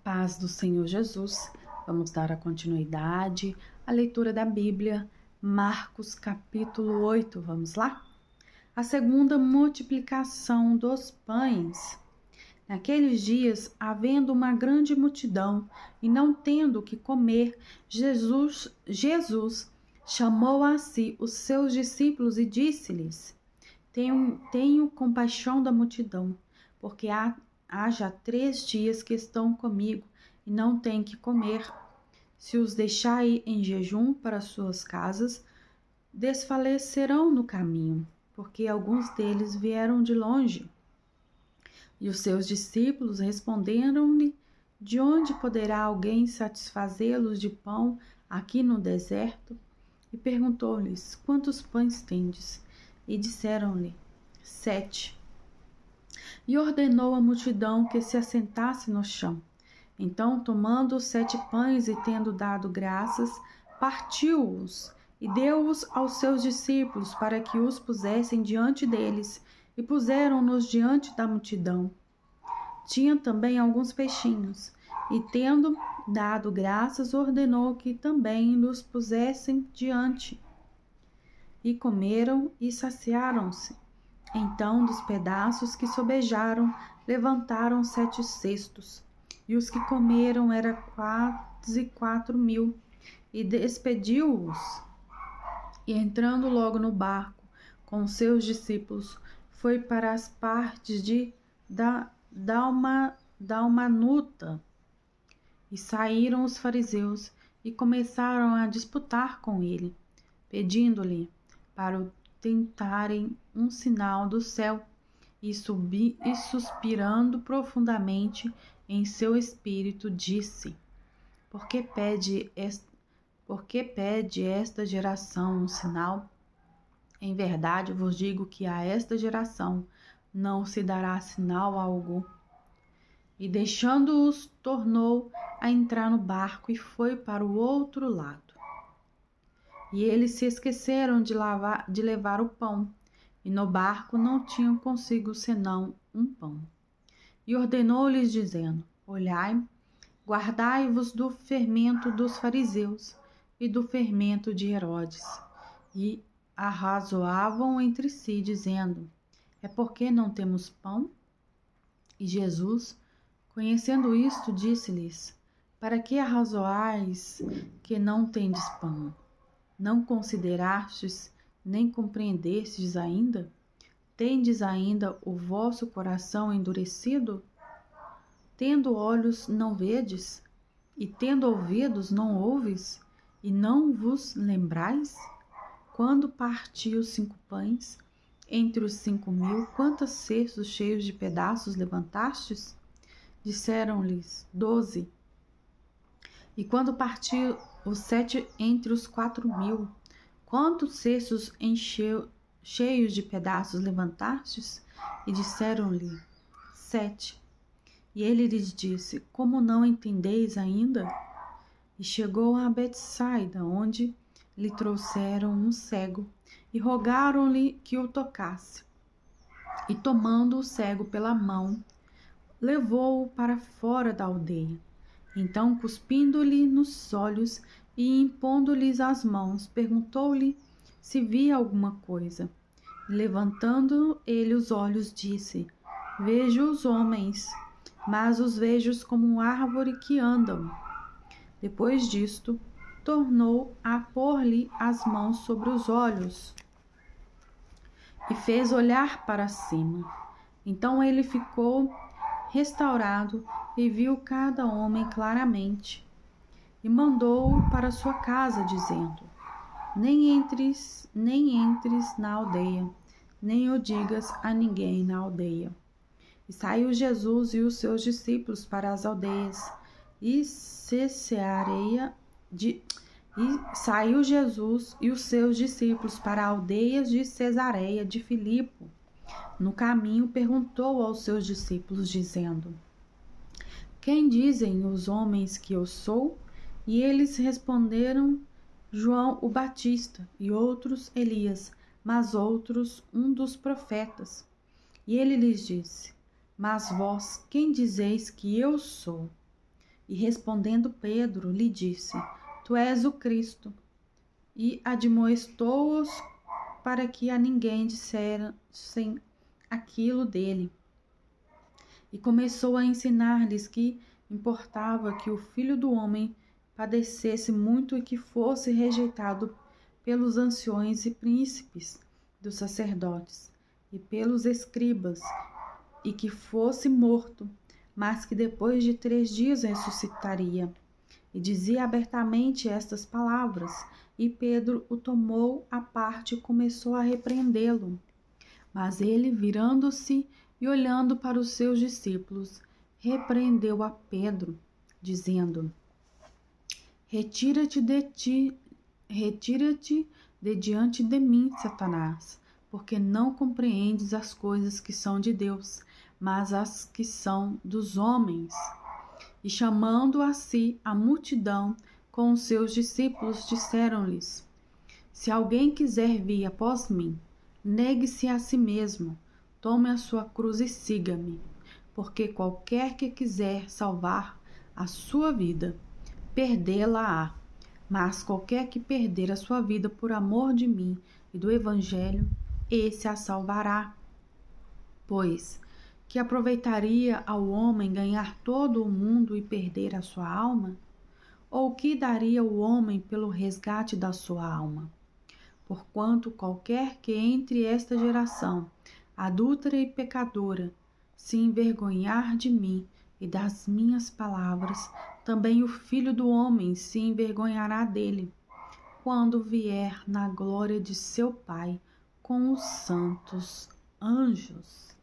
Paz do Senhor Jesus. Vamos dar a continuidade à leitura da Bíblia, Marcos capítulo 8. Vamos lá? A segunda multiplicação dos pães. Naqueles dias, havendo uma grande multidão e não tendo o que comer, Jesus chamou a si os seus discípulos e disse-lhes: Tenho compaixão da multidão, porque há já 3 dias que estão comigo e não têm que comer. Se os deixar ir em jejum para suas casas, desfalecerão no caminho, porque alguns deles vieram de longe. E os seus discípulos responderam-lhe: De onde poderá alguém satisfazê-los de pão aqui no deserto? E perguntou-lhes: Quantos pães tendes? E disseram-lhe: 7. E ordenou à multidão que se assentasse no chão. Então, tomando os 7 pães e tendo dado graças, partiu-os e deu-os aos seus discípulos para que os pusessem diante deles, e puseram-nos diante da multidão. Tinha também alguns peixinhos, e tendo dado graças, ordenou que também nos pusessem diante. E comeram e saciaram-se. Então, dos pedaços que sobejaram, levantaram 7 cestos, e os que comeram eram quase 4.000, e despediu-os. E entrando logo no barco com os seus discípulos, foi para as partes de Dalmanuta. E saíram os fariseus e começaram a disputar com ele, pedindo-lhe para o tentarem um sinal do céu, e suspirando profundamente em seu espírito, disse: Por que pede esta geração um sinal? Em verdade vos digo que a esta geração não se dará sinal algum. E deixando-os, tornou a entrar no barco e foi para o outro lado. E eles se esqueceram de levar o pão, e no barco não tinham consigo senão um pão. E ordenou-lhes, dizendo: Olhai, guardai-vos do fermento dos fariseus e do fermento de Herodes. E arrazoavam entre si, dizendo: É porque não temos pão? E Jesus, conhecendo isto, disse-lhes: Para que arrazoais que não tendes pão? Não considerastes, nem compreendestes ainda? Tendes ainda o vosso coração endurecido? Tendo olhos, não vedes? E tendo ouvidos, não ouves? E não vos lembrais? Quando parti os 5 pães, entre os 5.000, quantos cestos cheios de pedaços levantastes? Disseram-lhes: 12. E quando parti os 7 entre os 4.000, quantos cestos cheios de pedaços levantastes? E disseram-lhe: 7. E ele lhes disse: Como não entendeis ainda? E chegou a Betsaida, onde lhe trouxeram um cego, e rogaram-lhe que o tocasse. E tomando o cego pela mão, levou-o para fora da aldeia. Então, cuspindo-lhe nos olhos e impondo-lhes as mãos, perguntou-lhe se via alguma coisa. E, levantando ele os olhos, disse: Vejo os homens, mas os vejo como árvore que andam. Depois disto, tornou a pôr-lhe as mãos sobre os olhos e fez olhar para cima. Então ele ficou restaurado e viu cada homem claramente, e mandou-o para sua casa, dizendo: Nem entres na aldeia, nem o digas a ninguém na aldeia. E saiu Jesus e os seus discípulos para as aldeias, saiu Jesus e os seus discípulos para aldeias de Cesareia de Filipe. No caminho perguntou aos seus discípulos, dizendo: Quem dizem os homens que eu sou? E eles responderam: João o Batista, e outros Elias, mas outros um dos profetas. E ele lhes disse: Mas vós, quem dizeis que eu sou? E respondendo Pedro, lhe disse: Tu és o Cristo. E admoestou-os para que a ninguém dissessem aquilo dele. E começou a ensinar-lhes que importava que o Filho do Homem padecesse muito e que fosse rejeitado pelos anciões e príncipes dos sacerdotes e pelos escribas, e que fosse morto, mas que depois de 3 dias ressuscitaria. E dizia abertamente estas palavras, e Pedro o tomou à parte e começou a repreendê-lo. Mas ele, virando-se e olhando para os seus discípulos, repreendeu a Pedro, dizendo: Retira-te de diante de mim, Satanás, porque não compreendes as coisas que são de Deus, mas as que são dos homens. E chamando a si a multidão com os seus discípulos, disseram-lhes: Se alguém quiser vir após mim, negue-se a si mesmo, tome a sua cruz e siga-me. Porque qualquer que quiser salvar a sua vida, perdê-la-á. Mas qualquer que perder a sua vida por amor de mim e do Evangelho, esse a salvará. Pois, que aproveitaria ao homem ganhar todo o mundo e perder a sua alma? Ou que daria o homem pelo resgate da sua alma? Porquanto qualquer que entre esta geração, adúltera e pecadora, se envergonhar de mim e das minhas palavras, também o Filho do Homem se envergonhará dele, quando vier na glória de seu Pai com os santos anjos.